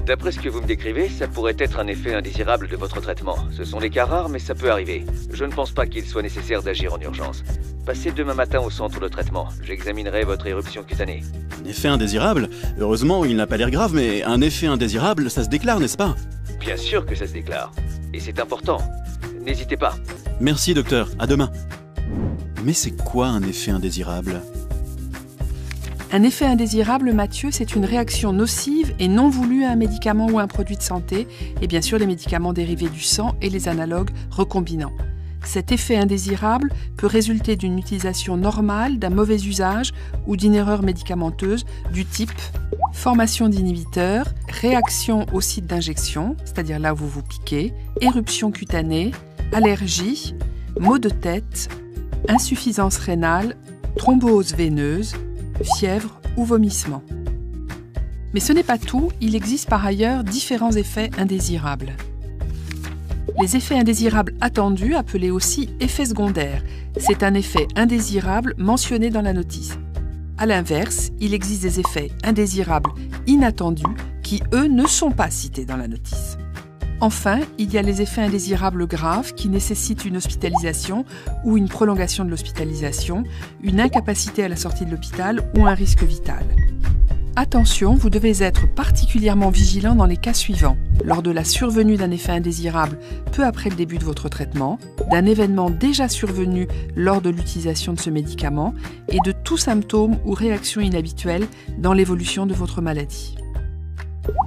D'après ce que vous me décrivez, ça pourrait être un effet indésirable de votre traitement. Ce sont des cas rares, mais ça peut arriver. Je ne pense pas qu'il soit nécessaire d'agir en urgence. Passez demain matin au centre de traitement. J'examinerai votre éruption cutanée. Un effet indésirable? Heureusement, il n'a pas l'air grave, mais un effet indésirable, ça se déclare, n'est-ce pas? Bien sûr que ça se déclare. Et c'est important. N'hésitez pas. Merci, docteur. À demain. Mais c'est quoi un effet indésirable? Un effet indésirable, Mathieu, c'est une réaction nocive et non voulue à un médicament ou un produit de santé, et bien sûr les médicaments dérivés du sang et les analogues recombinants. Cet effet indésirable peut résulter d'une utilisation normale, d'un mauvais usage ou d'une erreur médicamenteuse du type formation d'inhibiteurs, réaction au site d'injection, c'est-à-dire là où vous vous piquez, éruption cutanée, allergie, maux de tête, insuffisance rénale, thrombose veineuse, fièvre ou vomissement. Mais ce n'est pas tout, il existe par ailleurs différents effets indésirables. Les effets indésirables attendus, appelés aussi effets secondaires, c'est un effet indésirable mentionné dans la notice. A l'inverse, il existe des effets indésirables inattendus qui, eux, ne sont pas cités dans la notice. Enfin, il y a les effets indésirables graves qui nécessitent une hospitalisation ou une prolongation de l'hospitalisation, une incapacité à la sortie de l'hôpital ou un risque vital. Attention, vous devez être particulièrement vigilant dans les cas suivants. Lors de la survenue d'un effet indésirable peu après le début de votre traitement, d'un événement déjà survenu lors de l'utilisation de ce médicament et de tout symptôme ou réaction inhabituelle dans l'évolution de votre maladie.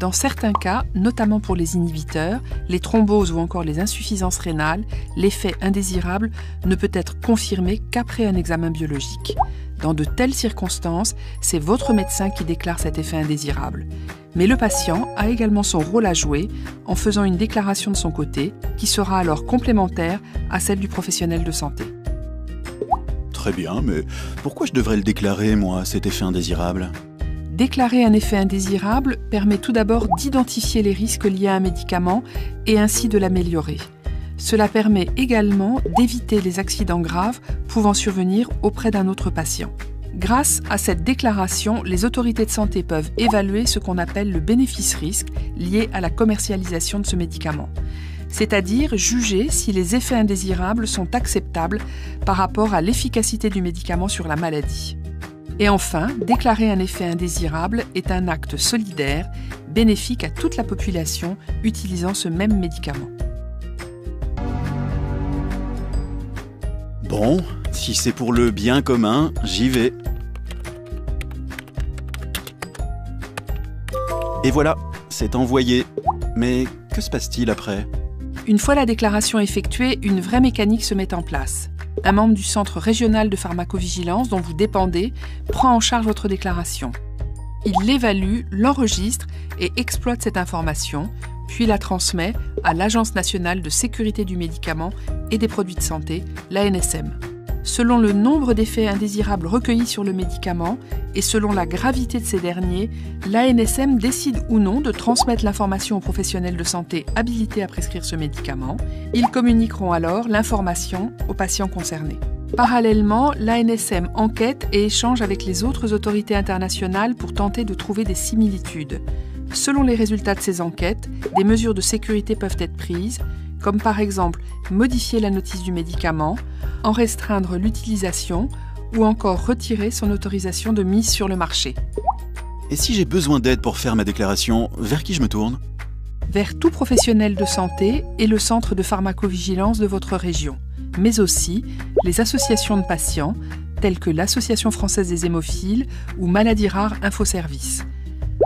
Dans certains cas, notamment pour les inhibiteurs, les thromboses ou encore les insuffisances rénales, l'effet indésirable ne peut être confirmé qu'après un examen biologique. Dans de telles circonstances, c'est votre médecin qui déclare cet effet indésirable. Mais le patient a également son rôle à jouer en faisant une déclaration de son côté, qui sera alors complémentaire à celle du professionnel de santé. Très bien, mais pourquoi je devrais le déclarer, moi, cet effet indésirable ? Déclarer un effet indésirable permet tout d'abord d'identifier les risques liés à un médicament et ainsi de l'améliorer. Cela permet également d'éviter les accidents graves pouvant survenir auprès d'un autre patient. Grâce à cette déclaration, les autorités de santé peuvent évaluer ce qu'on appelle le bénéfice-risque lié à la commercialisation de ce médicament, c'est-à-dire juger si les effets indésirables sont acceptables par rapport à l'efficacité du médicament sur la maladie. Et enfin, déclarer un effet indésirable est un acte solidaire, bénéfique à toute la population utilisant ce même médicament. Bon, si c'est pour le bien commun, j'y vais. Et voilà, c'est envoyé. Mais que se passe-t-il après ? Une fois la déclaration effectuée, une vraie mécanique se met en place. Un membre du Centre régional de pharmacovigilance dont vous dépendez prend en charge votre déclaration. Il l'évalue, l'enregistre et exploite cette information, puis la transmet à l'Agence nationale de sécurité du médicament et des produits de santé, l'ANSM. Selon le nombre d'effets indésirables recueillis sur le médicament et selon la gravité de ces derniers, l'ANSM décide ou non de transmettre l'information aux professionnels de santé habilités à prescrire ce médicament. Ils communiqueront alors l'information aux patients concernés. Parallèlement, l'ANSM enquête et échange avec les autres autorités internationales pour tenter de trouver des similitudes. Selon les résultats de ces enquêtes, des mesures de sécurité peuvent être prises, comme par exemple modifier la notice du médicament, en restreindre l'utilisation ou encore retirer son autorisation de mise sur le marché. Et si j'ai besoin d'aide pour faire ma déclaration, vers qui je me tourne ? Vers tout professionnel de santé et le centre de pharmacovigilance de votre région, mais aussi les associations de patients, telles que l'Association française des hémophiles ou Maladies rares Infoservice.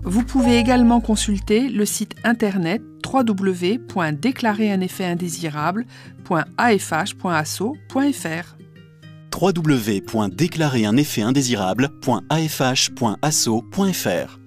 Vous pouvez également consulter le site internet www.déclareruneffetindésirable.afh.asso.fr. www.déclareruneffetindésirable.afh.asso.fr